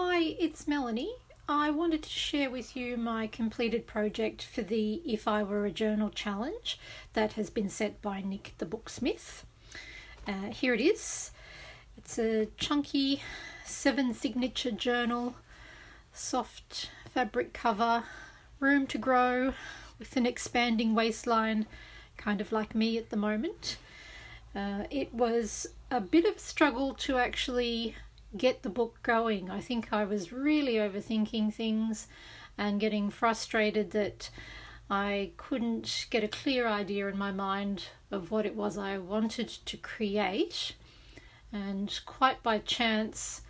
Hi, it's Melanie. I wanted to share with you my completed project for the If I Were a Journal challenge that has been set by Nick the Booksmith. Here it is. It's a chunky 7 signature journal, soft fabric cover, room to grow with an expanding waistline, kind of like me at the moment. It was a bit of a struggle to actually get the book going. I think I was really overthinking things and getting frustrated that I couldn't get a clear idea in my mind of what it was I wanted to create. And quite by chance,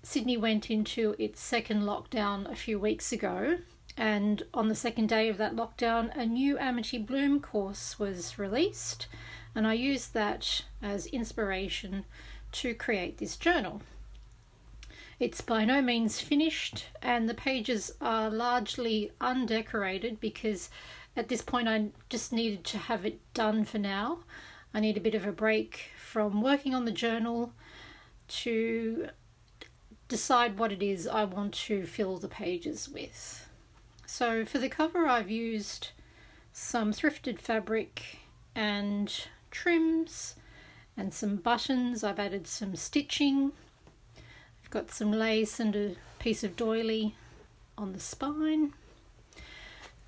Sydney went into its second lockdown a few weeks ago, and on the second day of that lockdown a new Amity Bloom course was released, and I used that as inspiration to create this journal. It's by no means finished, and the pages are largely undecorated because at this point I just needed to have it done for now. I need a bit of a break from working on the journal to decide what it is I want to fill the pages with. So for the cover I've used some thrifted fabric and trims and some buttons. I've added some stitching. Got some lace and a piece of doily on the spine,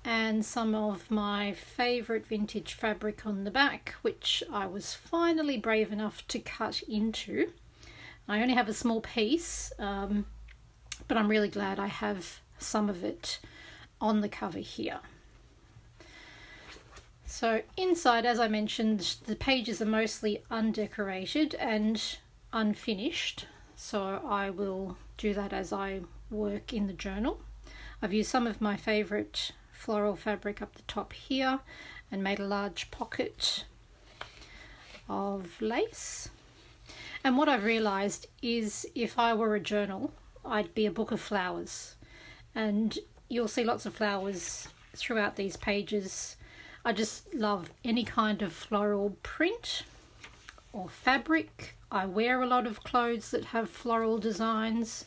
and some of my favourite vintage fabric on the back, which I was finally brave enough to cut into. I only have a small piece, but I'm really glad I have some of it on the cover here. So inside, as I mentioned, the pages are mostly undecorated and unfinished. So I will do that as I work in the journal. I've used some of my favourite floral fabric up the top here and made a large pocket of lace. And what I've realised is if I were a journal, I'd be a book of flowers. And you'll see lots of flowers throughout these pages. I just love any kind of floral print or fabric. I wear a lot of clothes that have floral designs.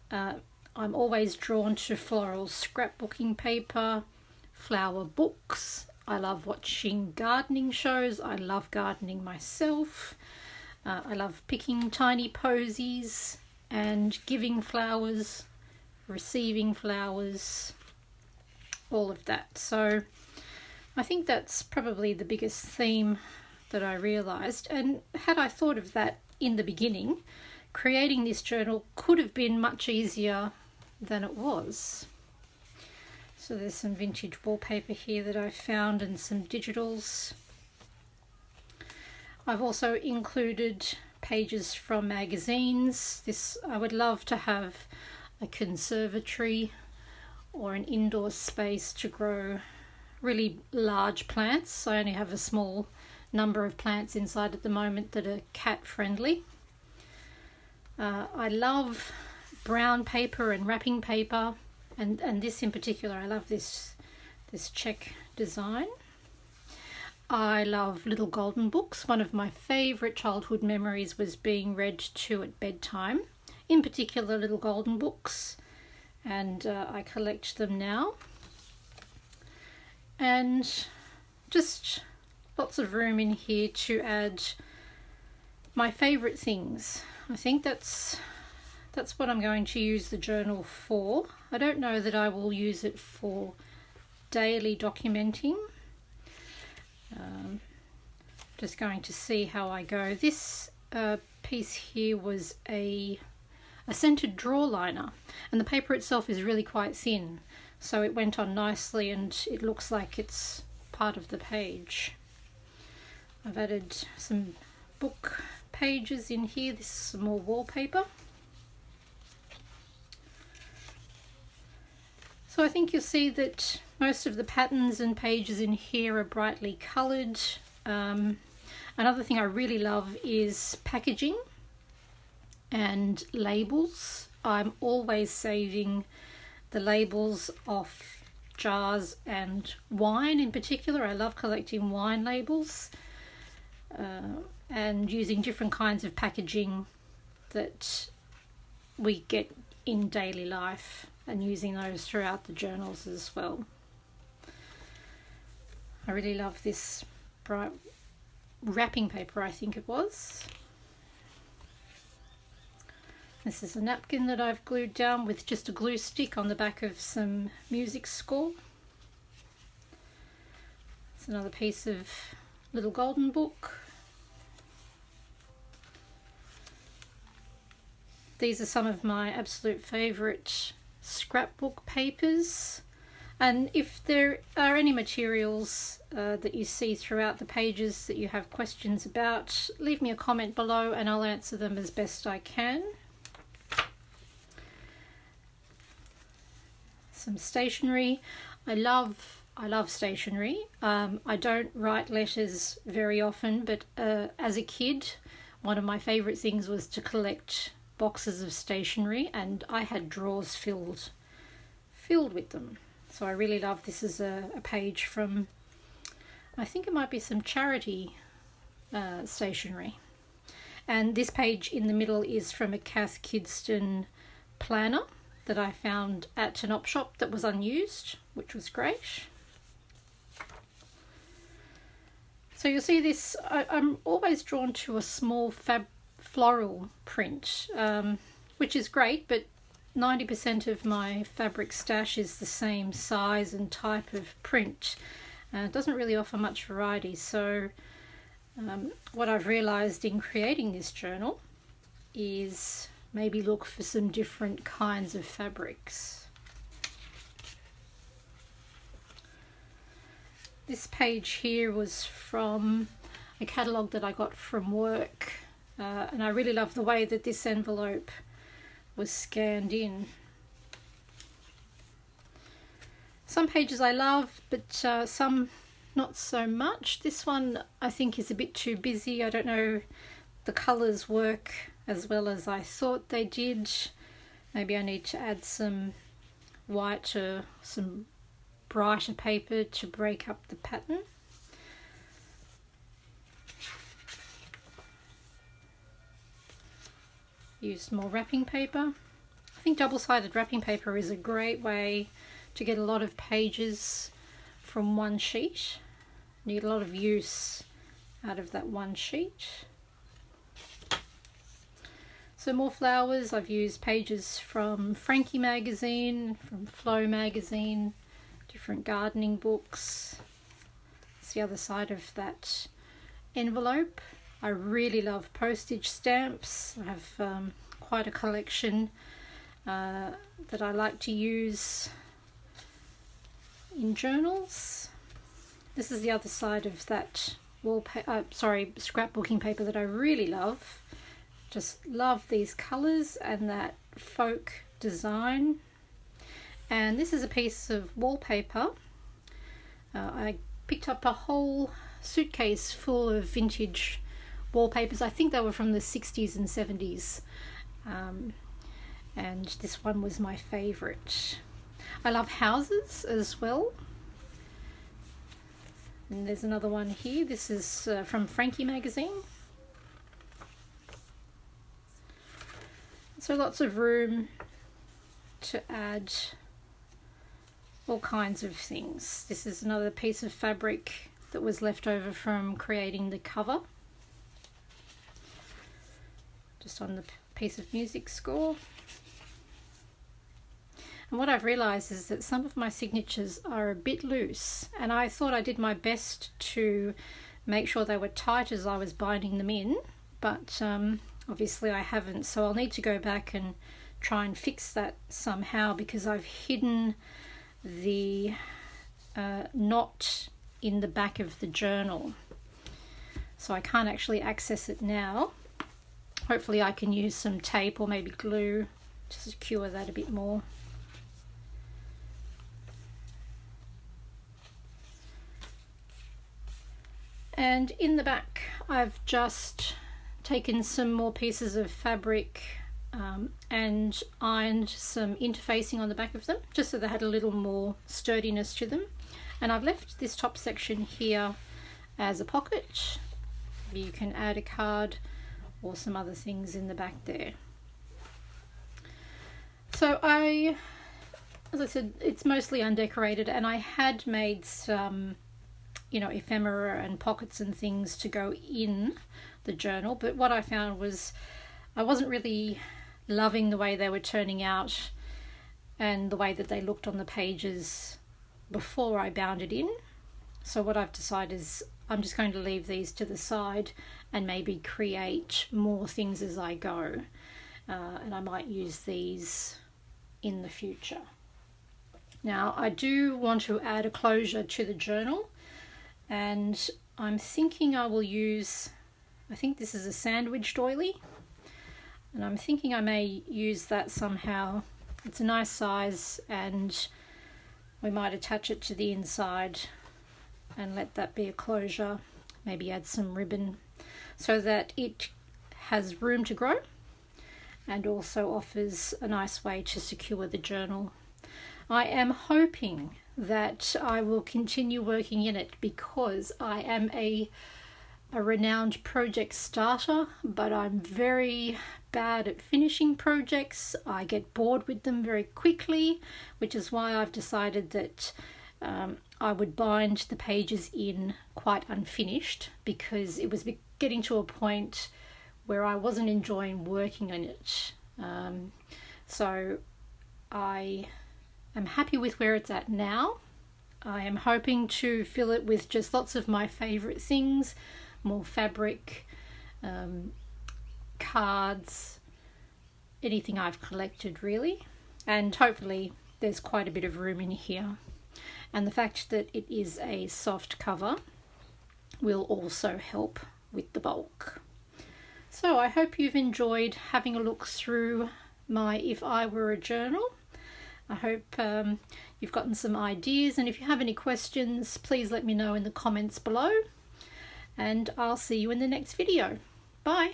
I'm always drawn to floral scrapbooking paper, flower books. I love watching gardening shows. I love gardening myself. I love picking tiny posies and giving flowers, receiving flowers, all of that. So I think that's probably the biggest theme that I realised, and had I thought of that in the beginning, creating this journal could have been much easier than it was. So there's some vintage wallpaper here that I found and some digitals. I've also included pages from magazines. I would love to have a conservatory or an indoor space to grow really large plants. I only have a small number of plants inside at the moment that are cat friendly. I love brown paper and wrapping paper, and this in particular, I love this check design. I love little golden books. One of my favourite childhood memories was being read to at bedtime, in particular little golden books, and I collect them now. And just lots of room in here to add my favourite things. I think that's what I'm going to use the journal for. I don't know that I will use it for daily documenting. Just going to see how I go. This piece here was a scented drawer liner, and the paper itself is really quite thin, so it went on nicely and it looks like it's part of the page. I've added some book pages in here. This is some more wallpaper. So I think you'll see that most of the patterns and pages in here are brightly coloured. Another thing I really love is packaging and labels. I'm always saving the labels off jars and wine in particular. I love collecting wine labels. And using different kinds of packaging that we get in daily life and using those throughout the journals as well. I really love this bright wrapping paper, I think it was. This is a napkin that I've glued down with just a glue stick on the back of some music score. It's another piece of little golden book. These are some of my absolute favourite scrapbook papers, and if there are any materials that you see throughout the pages that you have questions about, leave me a comment below and I'll answer them as best I can. Some stationery. I love stationery. I don't write letters very often, but as a kid, one of my favourite things was to collect boxes of stationery, and I had drawers filled with them. So I really love this. Is a page from, I think it might be some charity stationery, and this page in the middle is from a Cath Kidston planner that I found at an op shop that was unused, which was great. So you'll see this, I'm always drawn to a small floral print, which is great, but 90% of my fabric stash is the same size and type of print. It doesn't really offer much variety, so what I've realised in creating this journal is maybe look for some different kinds of fabrics. This page here was from a catalogue that I got from work. And I really love the way that this envelope was scanned in. Some pages I love, but some not so much. This one I think is a bit too busy. I don't know, the colours work as well as I thought they did. Maybe I need to add some white or some brighter paper to break up the pattern. Used more wrapping paper. I think double-sided wrapping paper is a great way to get a lot of pages from one sheet. You get a lot of use out of that one sheet. So more flowers. I've used pages from Frankie magazine, from Flow magazine, different gardening books. It's the other side of that envelope. I really love postage stamps. I have quite a collection that I like to use in journals. This is the other side of that scrapbooking paper that I really love. Just love these colours and that folk design. And this is a piece of wallpaper. I picked up a whole suitcase full of vintage wallpapers. I think they were from the 60s and 70s, and this one was my favourite. I love houses as well, and there's another one here. This is from Frankie magazine. So lots of room to add all kinds of things. This is another piece of fabric that was left over from creating the cover, just on the piece of music score. And what I've realised is that some of my signatures are a bit loose, and I thought I did my best to make sure they were tight as I was binding them in, but obviously I haven't, so I'll need to go back and try and fix that somehow, because I've hidden the knot in the back of the journal, so I can't actually access it now. Hopefully I can use some tape or maybe glue to secure that a bit more. And in the back I've just taken some more pieces of fabric and ironed some interfacing on the back of them, just so they had a little more sturdiness to them. And I've left this top section here as a pocket. You can add a card or some other things in the back there. So So as I said, it's mostly undecorated, and I had made some, you know, ephemera and pockets and things to go in the journal, but what I found was I wasn't really loving the way they were turning out and the way that they looked on the pages before I bound it in. So what I've decided is I'm just going to leave these to the side and maybe create more things as I go, and I might use these in the future. Now I do want to add a closure to the journal, and I'm thinking I will use, I think this is a sandwich doily, and I'm thinking I may use that somehow. It's a nice size, and we might attach it to the inside and let that be a closure. Maybe add some ribbon so that it has room to grow and also offers a nice way to secure the journal. I am hoping that I will continue working in it because I am a renowned project starter, but I'm very bad at finishing projects. I get bored with them very quickly, which is why I've decided that I would bind the pages in quite unfinished, because it was getting to a point where I wasn't enjoying working on it. So I am happy with where it's at now. I am hoping to fill it with just lots of my favourite things, more fabric, cards, anything I've collected really, and hopefully there's quite a bit of room in here. And the fact that it is a soft cover will also help with the bulk. So I hope you've enjoyed having a look through my If I Were a Journal. I hope you've gotten some ideas, and if you have any questions, please let me know in the comments below, and I'll see you in the next video. Bye.